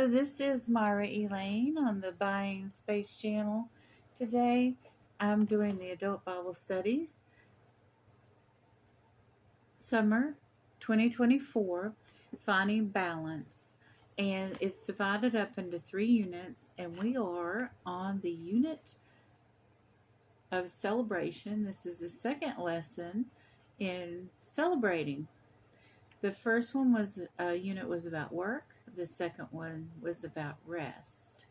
Hello, this is Myra Elaine on the Buying Space channel. Today I'm doing the Adult Bible Studies Summer 2024 Finding Balance, and it's divided up into 3 units, and we are on the unit of celebration. This is the second lesson in celebrating. The first one was unit was about work. The second one was about rest.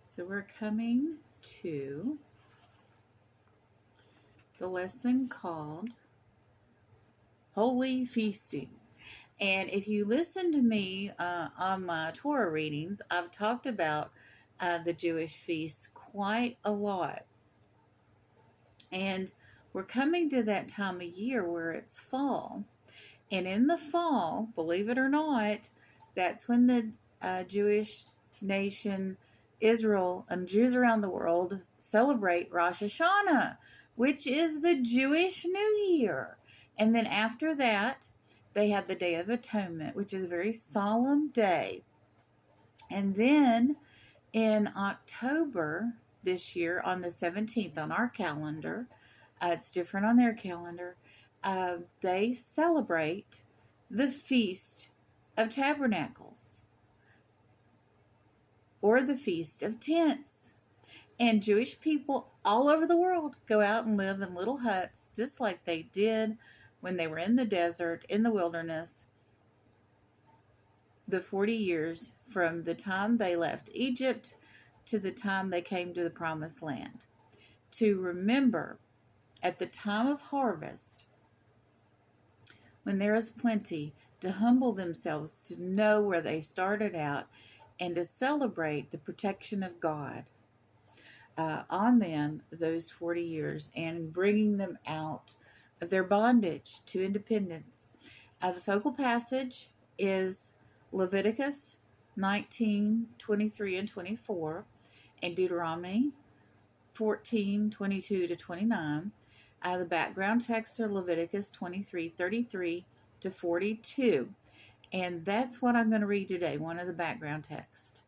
So we're coming to the lesson called Holy Feasting. And if you listen to me on my Torah readings, I've talked about the Jewish feasts quite a lot. And we're coming to that time of year where it's fall. And in the fall, believe it or not, that's when the Jewish nation, Israel, and Jews around the world celebrate Rosh Hashanah, which is the Jewish New Year. And then after that, they have the Day of Atonement, which is a very solemn day. And then in October this year, on the 17th on our calendar, it's different on their calendar, they celebrate the Feast of Tabernacles, or the Feast of Tents. And Jewish people all over the world go out and live in little huts, just like they did when they were in the desert, in the wilderness, the 40 years from the time they left Egypt to the time they came to the Promised Land, to remember at the time of harvest, when there is plenty, to humble themselves, to know where they started out, and to celebrate the protection of God on them those 40 years, and bringing them out of their bondage to independence. The focal passage is Leviticus 19, 23, and 24, and Deuteronomy 14, 22 to 29. The background texts are Leviticus 23, 33 to 42. And that's what I'm going to read today, one of the background texts.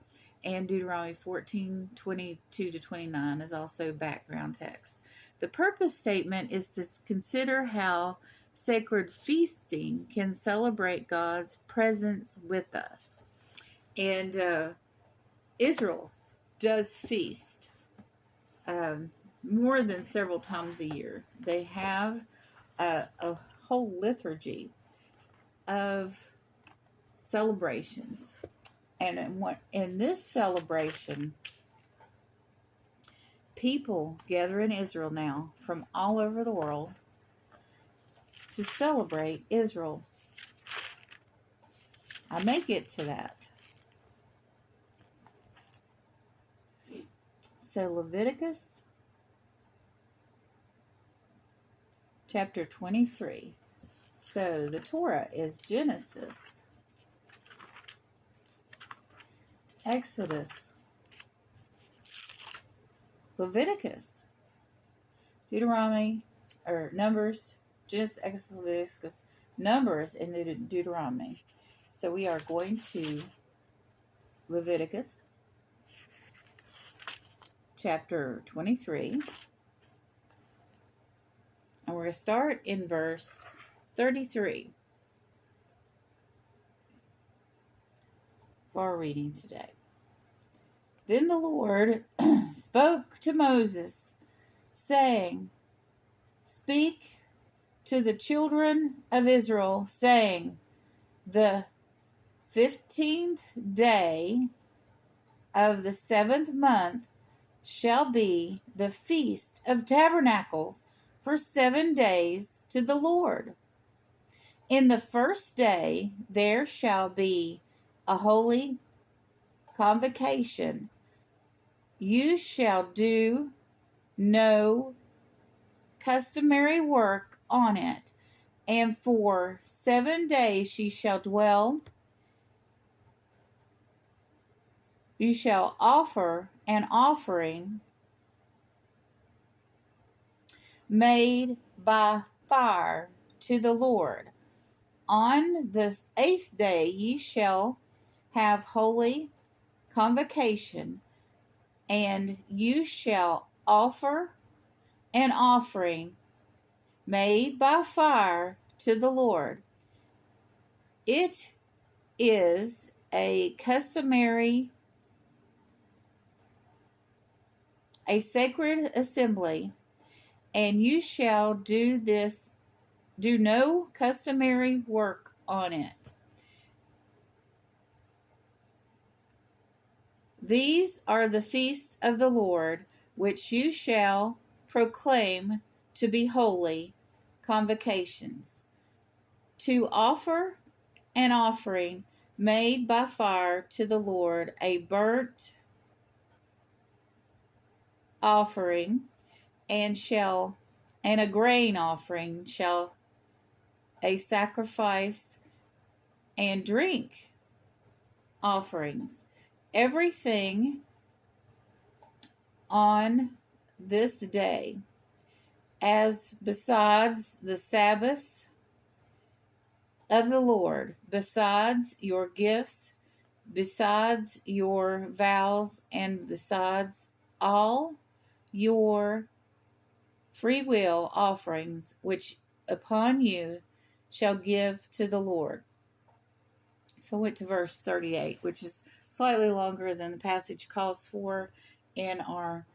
And Deuteronomy 14, 22 to 29 is also background text. The purpose statement is to consider how sacred feasting can celebrate God's presence with us. And Israel does feast more than several times a year. They have a whole liturgy of celebrations. And in this celebration, people gather in Israel now from all over the world to celebrate Israel. I may get to that. So Leviticus chapter 23. So the Torah is Genesis, Exodus, Leviticus, Deuteronomy, or Numbers, Genesis, Exodus, Leviticus, Numbers, and Deuteronomy. So we are going to Leviticus chapter 23. And we're going to start in verse 33 for our reading today. Then the Lord spoke to Moses, saying, "Speak to the children of Israel, saying, the 15th day of the 7th month shall be the Feast of Tabernacles for 7 days to the Lord. In the first day there shall be a holy convocation. You shall do no customary work on it, and for 7 days ye shall dwell. You shall offer an offering made by fire to the Lord. On the 8th day ye shall have holy convocation, and you shall offer an offering made by fire to the Lord. It is a sacred assembly, and you shall do no customary work on it. These are the feasts of the Lord, which you shall proclaim to be holy convocations, to offer an offering made by fire to the Lord, a burnt offering, and a grain offering, shall a sacrifice, and drink offerings. Everything on this day, as besides the Sabbaths of the Lord, besides your gifts, besides your vows, and besides all your free will offerings, which upon you shall give to the Lord. So I went to verse 38, which is slightly longer than the passage calls for in our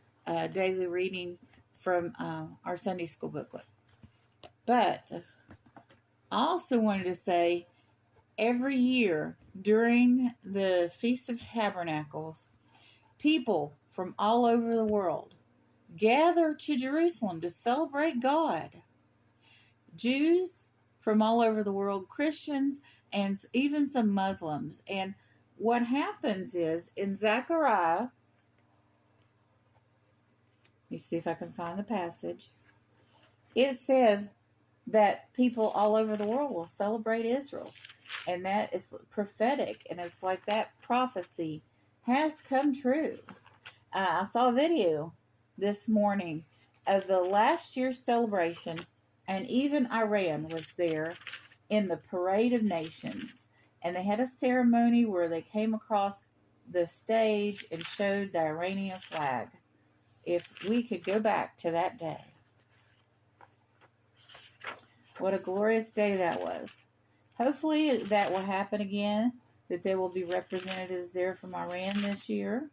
daily reading from our Sunday school booklet. But I also wanted to say, every year during the Feast of Tabernacles, people from all over the world gather to Jerusalem to celebrate God. Jews from all over the world, Christians, and even some Muslims. And what happens is, in Zechariah, let me see if I can find the passage. It says that people all over the world will celebrate Israel. And that is prophetic. And it's like that prophecy has come true. I saw a video this morning of the last year's celebration, and even Iran was there in the Parade of Nations. And they had a ceremony where they came across the stage and showed the Iranian flag. If we could go back to that day. What a glorious day that was. Hopefully that will happen again, that there will be representatives there from Iran this year.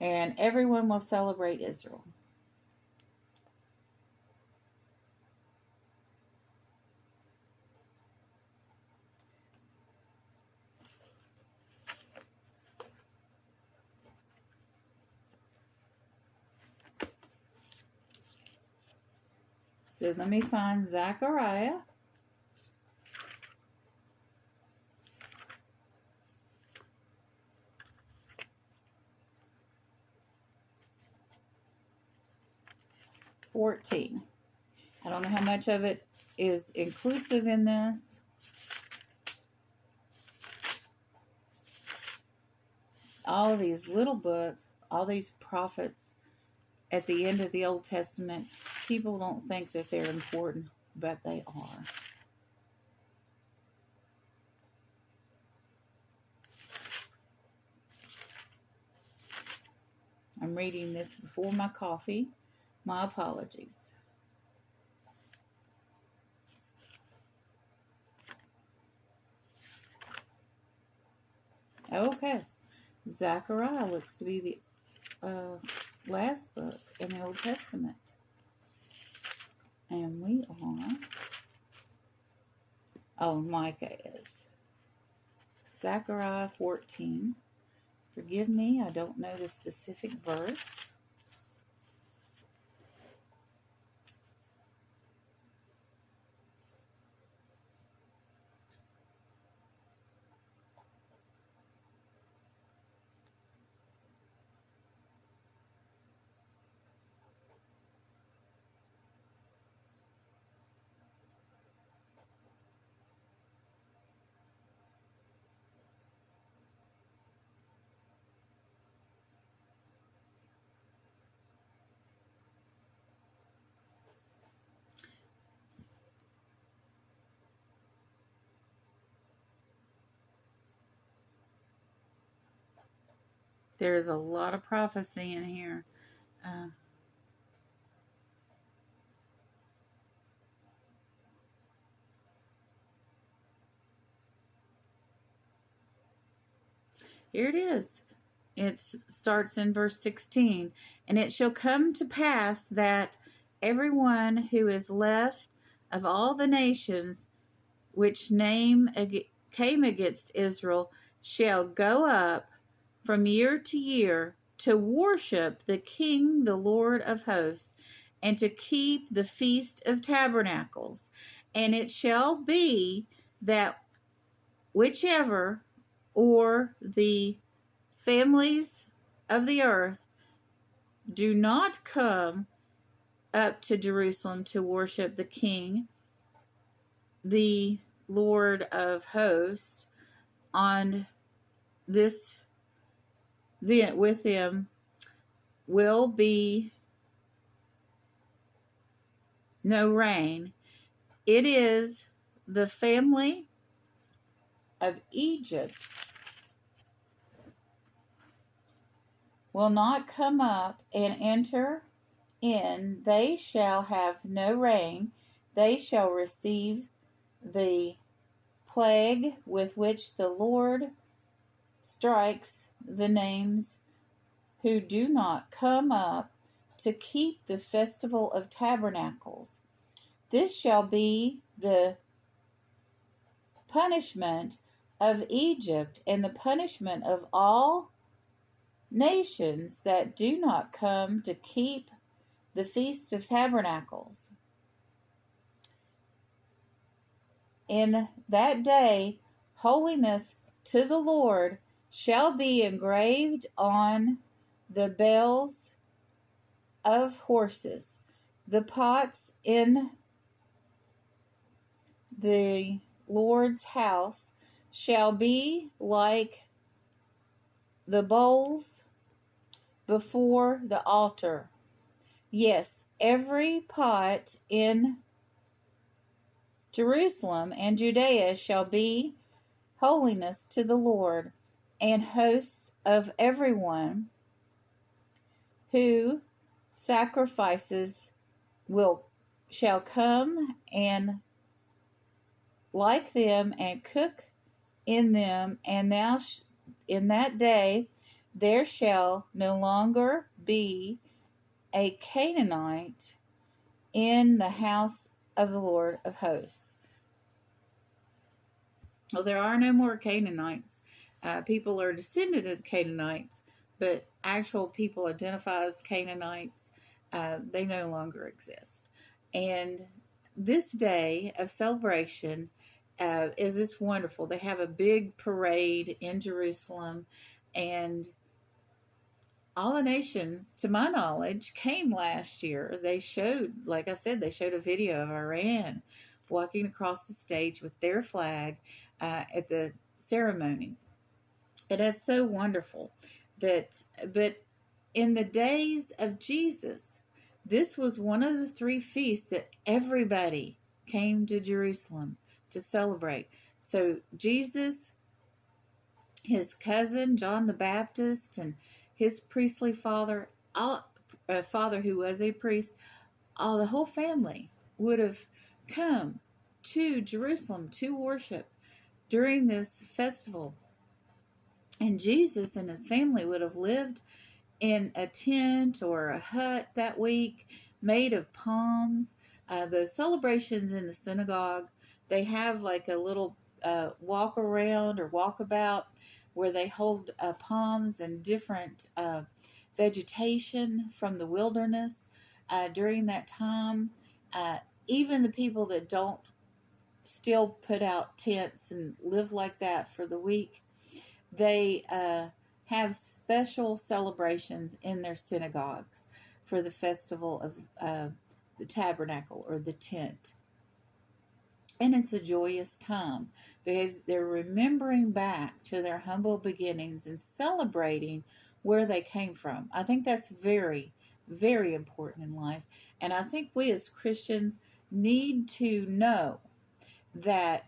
And everyone will celebrate Israel. So let me find Zechariah. I don't know how much of it is inclusive in this. All these little books, all these prophets at the end of the Old Testament, people don't think that they're important, but they are. I'm reading this before my coffee. My apologies. Okay. Zechariah looks to be the last book in the Old Testament. And we are... Micah is. Zechariah 14. Forgive me, I don't know the specific verse. There's a lot of prophecy in here. Here it is. It starts in verse 16. And it shall come to pass that everyone who is left of all the nations which came against Israel shall go up from year to year to worship the King, the Lord of hosts, and to keep the Feast of Tabernacles. And it shall be that whichever or the families of the earth do not come up to Jerusalem to worship the King, the Lord of hosts, on this, with them will be no rain. It is the family of Egypt will not come up and enter in. They shall have no rain. They shall receive the plague with which the Lord strikes the names who do not come up to keep the festival of tabernacles. This shall be the punishment of Egypt and the punishment of all nations that do not come to keep the Feast of Tabernacles. In that day, holiness to the Lord shall be engraved on the bells of horses. The pots in the Lord's house shall be like the bowls before the altar. Yes, every pot in Jerusalem and Judea shall be holiness to the Lord, and hosts of everyone who sacrifices shall come and like them and cook in them, and in that day there shall no longer be a Canaanite in the house of the Lord of hosts. Well, there are no more Canaanites. People are descended of the Canaanites, but actual people identify as Canaanites, they no longer exist. And this day of celebration is this wonderful. They have a big parade in Jerusalem, and all the nations, to my knowledge, came last year. They showed, like I said, they showed a video of Iran walking across the stage with their flag at the ceremony. And that's so wonderful. But in the days of Jesus, this was one of the three feasts that everybody came to Jerusalem to celebrate. So Jesus, his cousin John the Baptist, and his priestly father, father who was a priest, the whole family would have come to Jerusalem to worship during this festival. And Jesus and his family would have lived in a tent or a hut that week made of palms. The celebrations in the synagogue, they have like a little walk around or walkabout where they hold palms and different vegetation from the wilderness during that time. Even the people that don't still put out tents and live like that for the week, they have special celebrations in their synagogues for the festival of the tabernacle or the tent. And it's a joyous time because they're remembering back to their humble beginnings and celebrating where they came from. I think that's very, very important in life. And I think we as Christians need to know that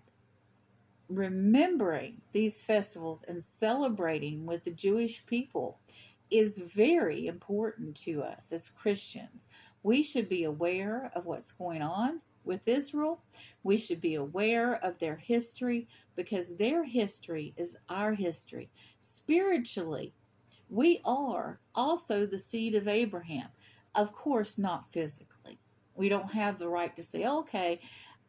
remembering these festivals and celebrating with the Jewish people is very important to us as Christians. We should be aware of what's going on with Israel. We should be aware of their history because their history is our history. Spiritually, we are also the seed of Abraham. Of course, not physically. We don't have the right to say, okay,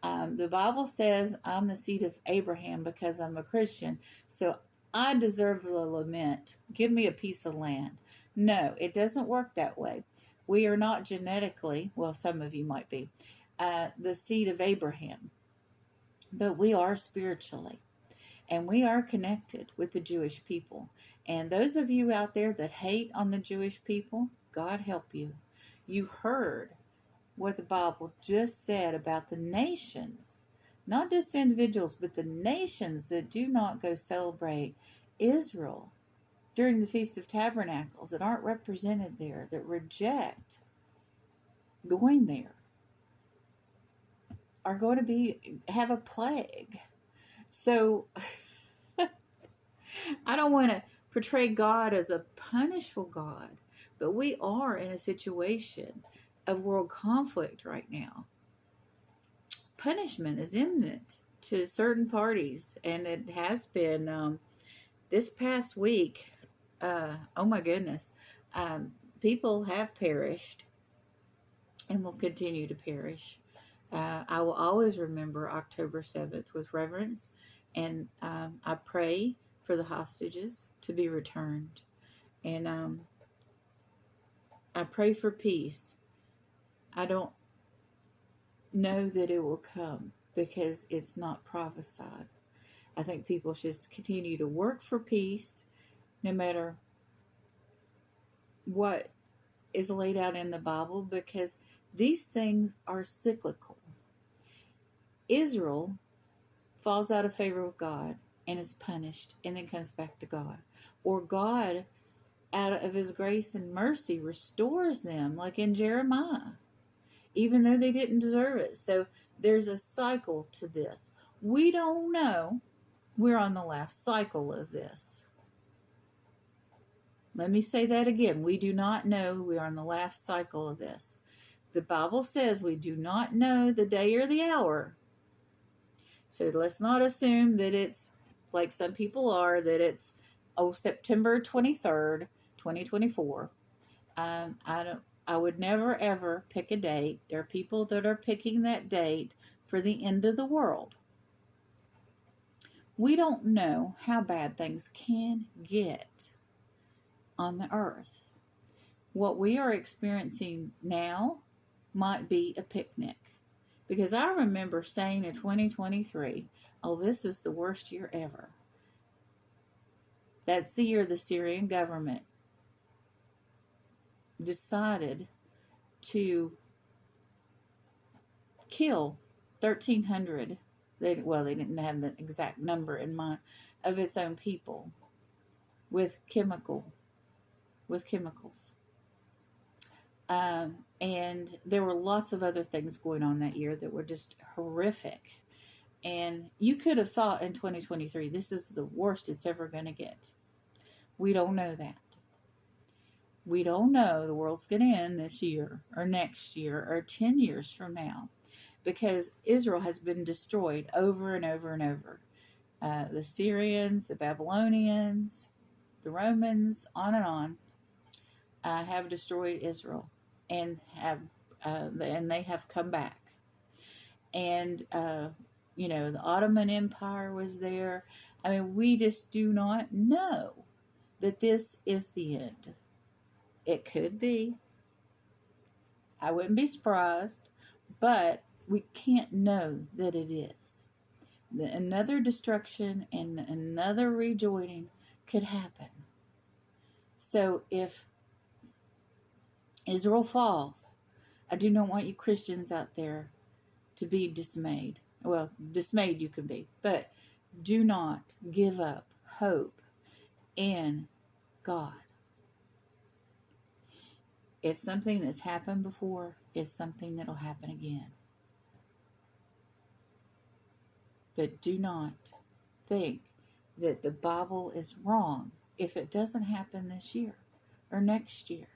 the Bible says I'm the seed of Abraham because I'm a Christian, so I deserve the lament. Give me a piece of land. No, it doesn't work that way. We are not genetically, well, some of you might be, the seed of Abraham, but we are spiritually, and we are connected with the Jewish people. And those of you out there that hate on the Jewish people, God help you. You heard what the Bible just said about the nations, not just individuals, but the nations that do not go celebrate Israel during the Feast of Tabernacles, that aren't represented there, that reject going there, are going to have a plague. So I don't want to portray God as a punishful God, but we are in a situation of world conflict right now. Punishment is imminent to certain parties, and it has been this past week. Oh my goodness, people have perished and will continue to perish. I will always remember October 7th with reverence, and I pray for the hostages to be returned, and I pray for peace. I don't know that it will come because it's not prophesied. I think people should continue to work for peace no matter what is laid out in the Bible, because these things are cyclical. Israel falls out of favor with God and is punished and then comes back to God. Or God, out of his grace and mercy, restores them, like in Jeremiah, even though they didn't deserve it. So there's a cycle to this. We don't know. We're on the last cycle of this. Let me say that again. We do not know. We are on the last cycle of this. The Bible says we do not know the day or the hour. So let's not assume that it's like some people are, that it's, September 23rd, 2024. I would never ever pick a date. There are people that are picking that date for the end of the world. We don't know how bad things can get on the earth. What we are experiencing now might be a picnic. Because I remember saying in 2023, oh, this is the worst year ever. That's the year the Syrian government decided to kill 1,300. They didn't have the exact number in mind, of its own people with chemicals. And there were lots of other things going on that year that were just horrific. And you could have thought in 2023, this is the worst it's ever going to get. We don't know that. We don't know the world's going to end this year or next year or 10 years from now, because Israel has been destroyed over and over and over. The Syrians, the Babylonians, the Romans, on and on, have destroyed Israel and they have come back. And the Ottoman Empire was there. I mean, we just do not know that this is the end. It could be. I wouldn't be surprised, but we can't know that it is. Another destruction and another rejoining could happen. So if Israel falls, I do not want you Christians out there to be dismayed. Well, dismayed you can be, but do not give up hope in God. It's something that's happened before. It's something that'll happen again. But do not think that the Bible is wrong if it doesn't happen this year or next year.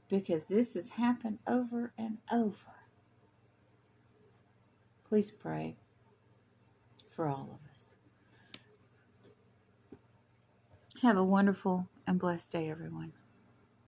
Because this has happened over and over. Please pray for all of us. Have a wonderful and blessed day, everyone.